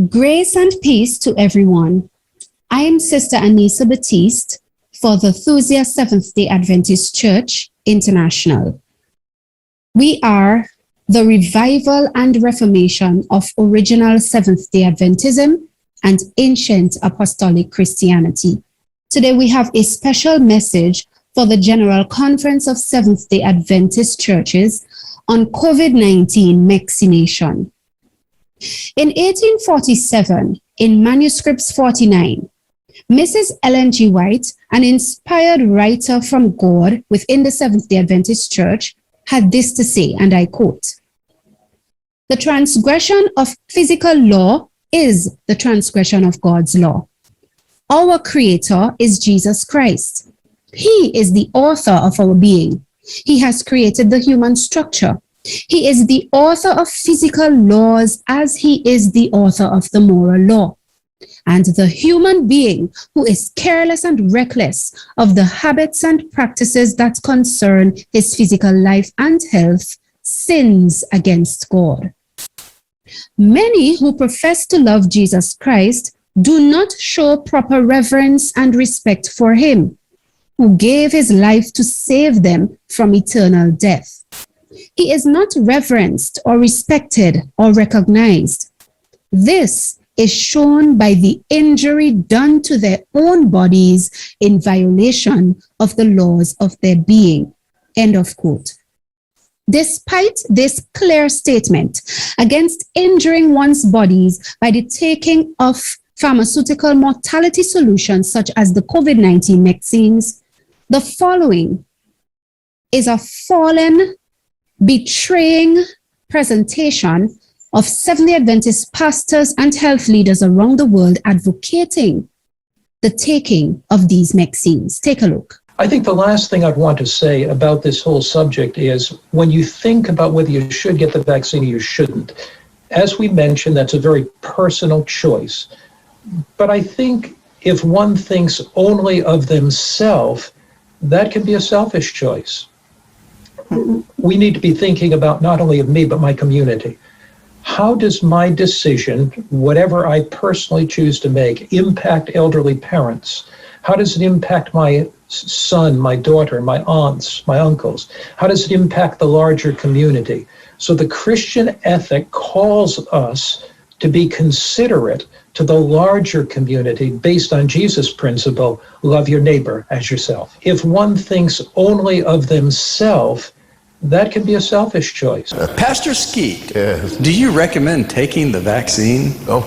Grace and peace to everyone. I am Sister Anissa Batiste for the Thusia Seventh-day Adventist Church International. We are the revival and reformation of original Seventh-day Adventism and ancient apostolic Christianity. Today we have a special message for the General Conference of Seventh-day Adventist Churches on COVID-19 vaccination. In 1847, in Manuscripts 49, Mrs. Ellen G. White, an inspired writer from God within the Seventh-day Adventist Church, had this to say, and I quote, "The transgression of physical law is the transgression of God's law. Our Creator is Jesus Christ. He is the author of our being. He has created the human structure. He is the author of physical laws as he is the author of the moral law. And the human being who is careless and reckless of the habits and practices that concern his physical life and health sins against God. Many who profess to love Jesus Christ do not show proper reverence and respect for him, who gave his life to save them from eternal death. He is not reverenced or respected or recognized. This is shown by the injury done to their own bodies in violation of the laws of their being." End of quote. Despite this clear statement against injuring one's bodies by the taking of pharmaceutical mortality solutions such as the COVID-19 vaccines, the following is a fallen, betraying presentation of Seventh-day Adventist pastors and health leaders around the world advocating the taking of these vaccines. Take a look. I think the last thing I'd want to say about this whole subject is when you think about whether you should get the vaccine or you shouldn't, as we mentioned, that's a very personal choice. But I think if one thinks only of themselves, that can be a selfish choice. We need to be thinking about not only of me, but my community. How does my decision, whatever I personally choose to make, impact elderly parents? How does it impact my son, my daughter, my aunts, my uncles? How does it impact the larger community? So the Christian ethic calls us to be considerate to the larger community based on Jesus' principle, love your neighbor as yourself. If one thinks only of themselves, that can be a selfish choice. Pastor Skeet, do you recommend taking the vaccine? Oh,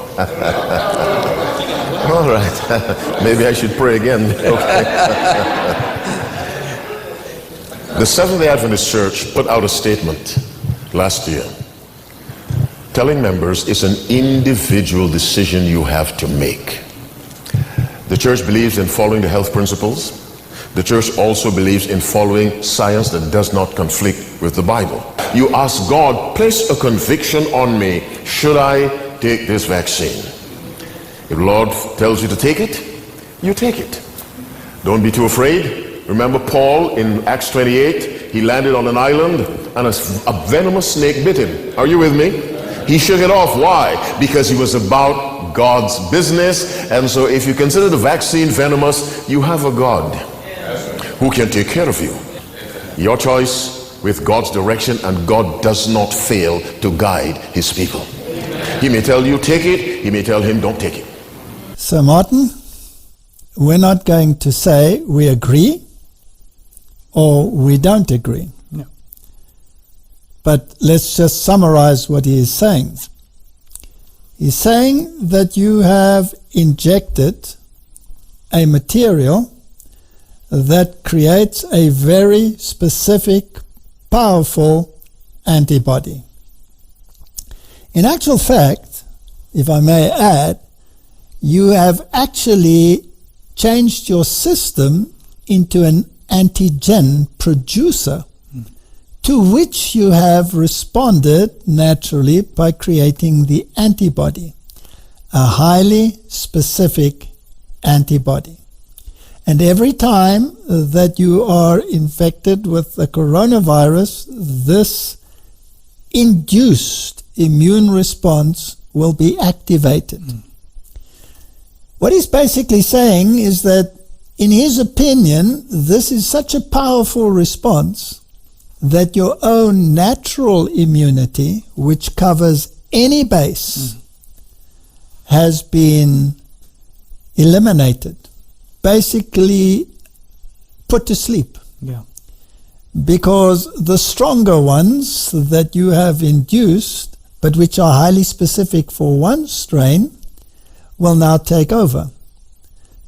all right. Maybe I should pray again. Okay. The Seventh-day Adventist Church put out a statement last year telling members it's an individual decision you have to make. The church believes in following the health principles. The church also believes in following science that does not conflict with the Bible. You ask God, place a conviction on me. Should I take this vaccine? If the Lord tells you to take it, you take it. Don't be too afraid. Remember Paul in Acts 28, he landed on an island and a venomous snake bit him. Are you with me? He shook it off. Why? Because he was about God's business. And so if you consider the vaccine venomous, you have a God who can take care of you. Your choice with God's direction, and God does not fail to guide his people. He may tell you take it, he may tell him don't take it. So Martin, we're not going to say we agree or we don't agree. No. But let's just summarize what he is saying. He's saying that you have injected a material that creates a very specific, powerful antibody. In actual fact, if I may add, you have actually changed your system into an antigen producer, to which you have responded naturally by creating the antibody, a highly specific antibody. And every time that you are infected with the coronavirus, this induced immune response will be activated. What he's basically saying is that, in his opinion, this is such a powerful response that your own natural immunity, which covers any base, has been eliminated, basically put to sleep. Yeah. Because the stronger ones that you have induced, but which are highly specific for one strain, will now take over.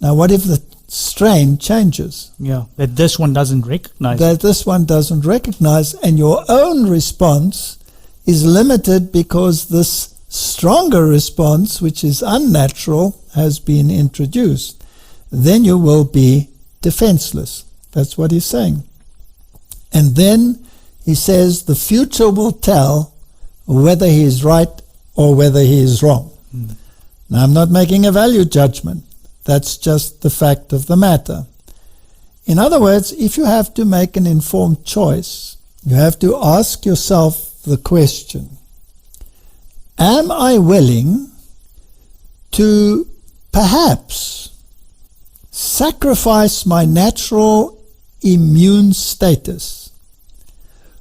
Now, what if the strain changes? Yeah, that this one doesn't recognize. That this one doesn't recognize, and your own response is limited because this stronger response, which is unnatural, has been introduced. Then you will be defenseless. That's what he's saying. And then he says the future will tell whether he is right or whether he is wrong. Now, I'm not making a value judgment. That's just the fact of the matter. In other words, if you have to make an informed choice, you have to ask yourself the question, am I willing to perhaps sacrifice my natural immune status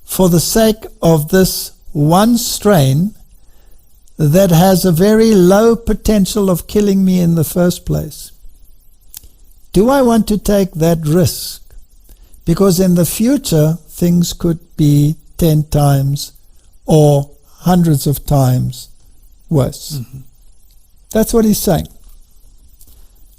for the sake of this one strain that has a very low potential of killing me in the first place? Do I want to take that risk? Because in the future, things could be 10 times or hundreds of times worse. That's what he's saying.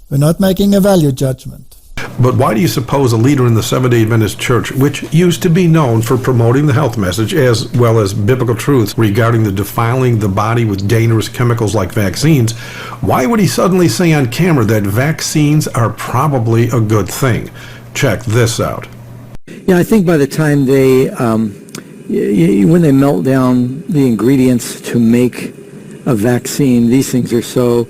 We're not making a value judgment. But why do you suppose a leader in the Seventh-day Adventist Church, which used to be known for promoting the health message as well as biblical truths regarding the defiling the body with dangerous chemicals like vaccines, why would he suddenly say on camera that vaccines are probably a good thing? Check this out. Yeah, I think by the time they, when they melt down the ingredients to make a vaccine, these things are so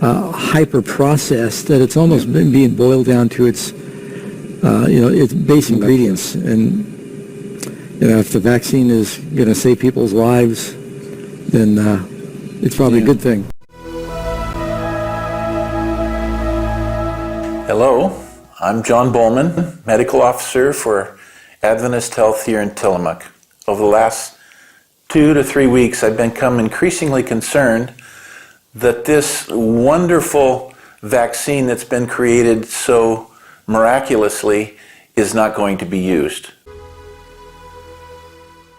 hyper-processed that it's almost being boiled down to its, its base ingredients. And if the vaccine is going to save people's lives, then it's probably a good thing. Hello, I'm John Bowman, Medical Officer for Adventist Health here in Tillamook. Over the last 2 to 3 weeks, I've become increasingly concerned that this wonderful vaccine that's been created so miraculously is not going to be used.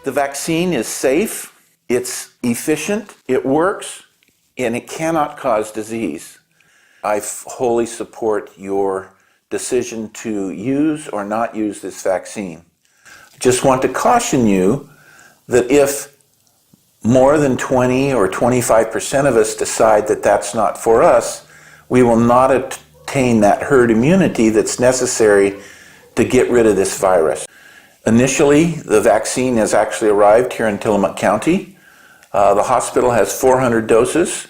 The vaccine is safe, it's efficient, it works, and it cannot cause disease. I wholly support your decision to use or not use this vaccine. I just want to caution you that if more than 20 or 25% of us decide that that's not for us, we will not attain that herd immunity that's necessary to get rid of this virus. Initially, the vaccine has actually arrived here in Tillamook County. The hospital has 400 doses,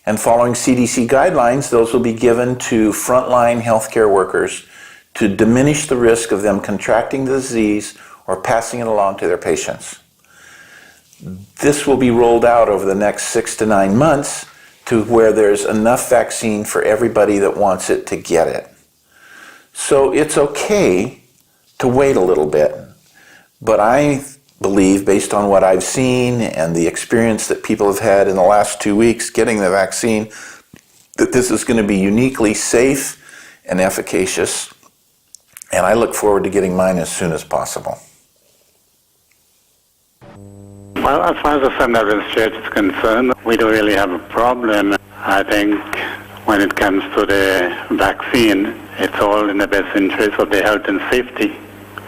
and following CDC guidelines, those will be given to frontline healthcare workers to diminish the risk of them contracting the disease or passing it along to their patients. This will be rolled out over the next 6 to 9 months to where there's enough vaccine for everybody that wants it to get it. So it's okay to wait a little bit, but I believe, based on what I've seen and the experience that people have had in the last 2 weeks getting the vaccine, that this is going to be uniquely safe and efficacious, and I look forward to getting mine as soon as possible. Well, as far as the Seventh-day Adventist Church is concerned, we don't really have a problem. I think when it comes to the vaccine, it's all in the best interest of the health and safety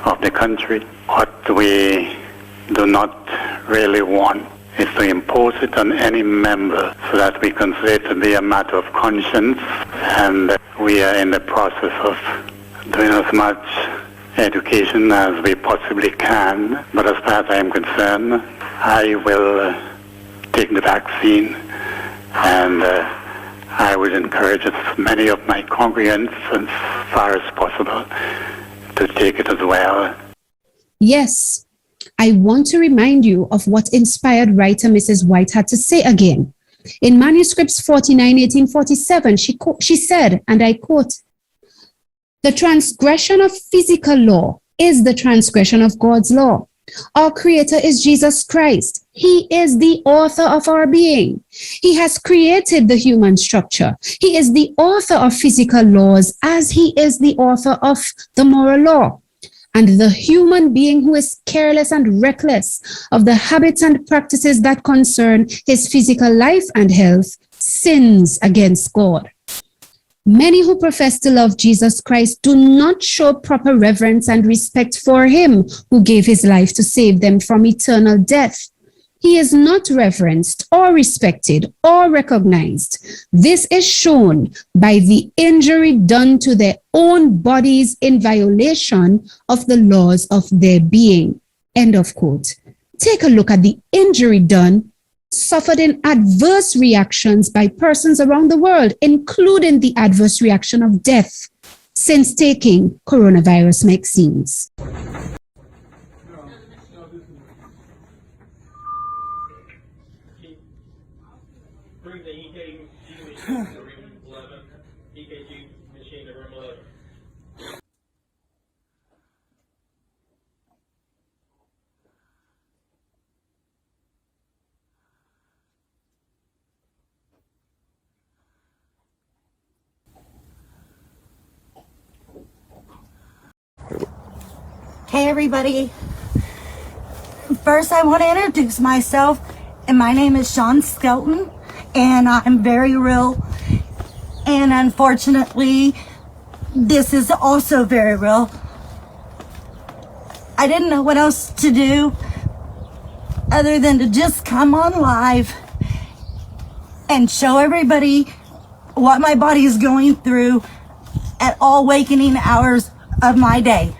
of the country. What we do not really want is to impose it on any member so that we consider it to be a matter of conscience, and we are in the process of doing as much education as we possibly can. But as far as I am concerned, I will take the vaccine, and I would encourage as many of my congregants as far as possible to take it as well. Yes, I want to remind you of what inspired writer Mrs. White had to say again. In manuscripts 49, 1847, she said, and I quote, "The transgression of physical law is the transgression of God's law. Our Creator is Jesus Christ. He is the author of our being. He has created the human structure. He is the author of physical laws as he is the author of the moral law. And the human being who is careless and reckless of the habits and practices that concern his physical life and health sins against God. Many who profess to love Jesus Christ do not show proper reverence and respect for him who gave his life to save them from eternal death. He is not reverenced or respected or recognized. This is shown by the injury done to their own bodies in violation of the laws of their being." End of quote. Take a look at the injury done, suffered in adverse reactions by persons around the world, including the adverse reaction of death since taking coronavirus vaccines. Bring the EKG machine to room 11. EKG machine to room 11. Hey everybody. First I want to introduce myself, and my name is Sean Skelton, and I'm very real, and unfortunately this is also very real. I didn't know what else to do other than to just come on live and show everybody what my body is going through at all wakening hours of my day.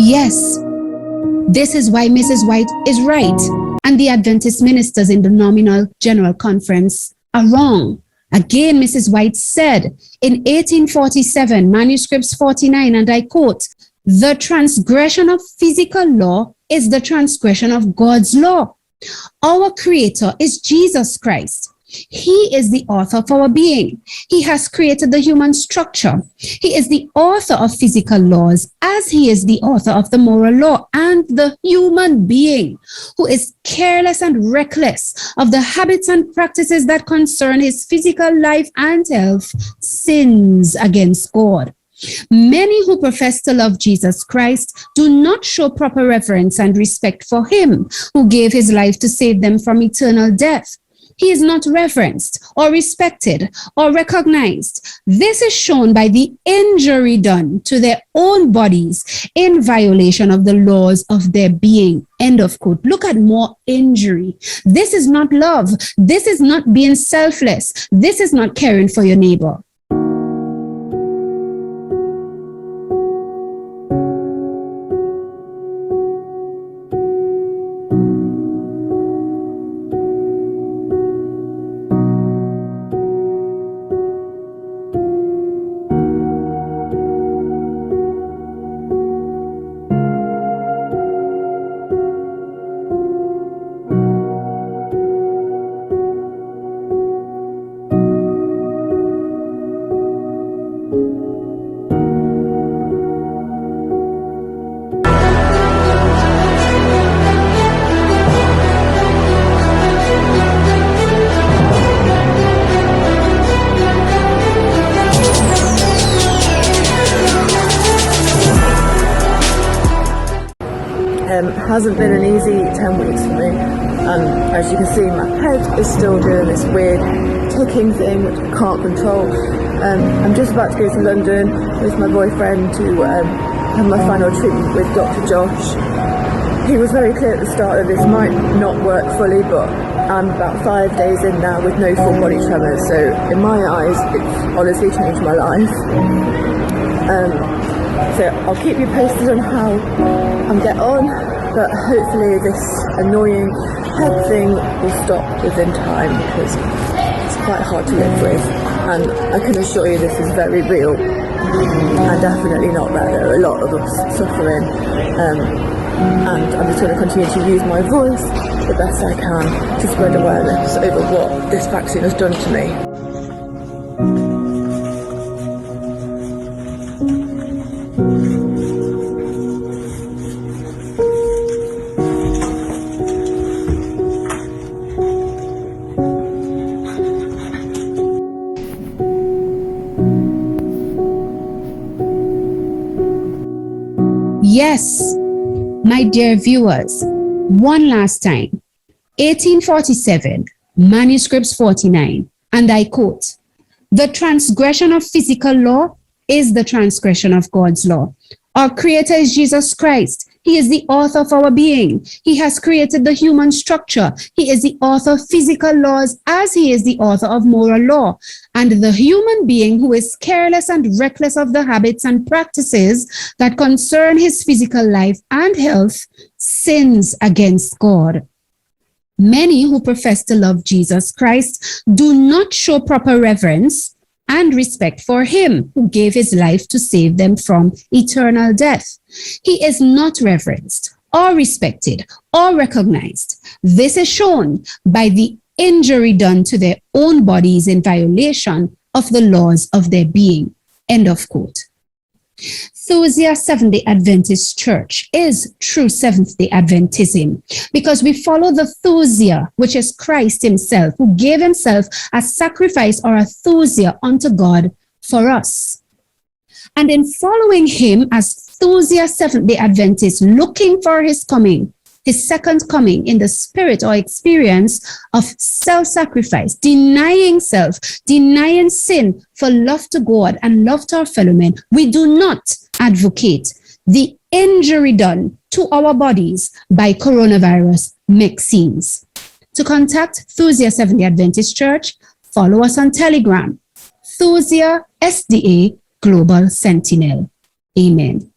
Yes, this is why Mrs. White is right, and the Adventist ministers in the nominal General Conference are wrong. Again, Mrs. White said in 1847, manuscripts 49, and I quote, "The transgression of physical law is the transgression of God's law. Our Creator is Jesus Christ. He is the author of our being. He has created the human structure. He is the author of physical laws as he is the author of the moral law, and the human being who is careless and reckless of the habits and practices that concern his physical life and health sins against God. Many who profess to love Jesus Christ do not show proper reverence and respect for him who gave his life to save them from eternal death. He is not reverenced or respected or recognized. This is shown by the injury done to their own bodies in violation of the laws of their being." End of quote. Look at more injury. This is not love. This is not being selfless. This is not caring for your neighbor. hasn't been an easy 10 weeks for me. As you can see, my head is still doing this weird ticking thing which I can't control. I'm just about to go to London with my boyfriend to have my final treatment with Dr. Josh. He was very clear at the start that this might not work fully, but I'm about 5 days in now with no full body tremors, so in my eyes it's honestly changed my life. So I'll keep you posted on how I get on, but hopefully this annoying head thing will stop within time, because it's quite hard to live with, and I can assure you this is very real and definitely not that there are a lot of us suffering, and I'm just going to continue to use my voice the best I can to spread awareness over what this vaccine has done to me. Yes, my dear viewers, one last time. 1847, manuscripts 49, and I quote, "The transgression of physical law is the transgression of God's law. Our Creator is Jesus Christ. He is the author of our being. He has created the human structure. He is the author of physical laws as he is the author of moral law. And the human being who is careless and reckless of the habits and practices that concern his physical life and health sins against God. Many who profess to love Jesus Christ do not show proper reverence and respect for him who gave his life to save them from eternal death. He is not reverenced or respected or recognized. This is shown by the injury done to their own bodies in violation of the laws of their being." End of quote. Thusia Seventh-day Adventist Church is true Seventh-day Adventism because we follow the Thusia, which is Christ himself, who gave himself as sacrifice or a Thusia unto God for us. And in following him as Thusia Seventh-day Adventists, looking for his coming, his second coming in the spirit or experience of self-sacrifice, denying self, denying sin for love to God and love to our fellow men, we do not advocate the injury done to our bodies by coronavirus vaccines. To contact Thusia Seventh-day Adventist Church, follow us on Telegram, Thusia SDA Global Sentinel. Amen.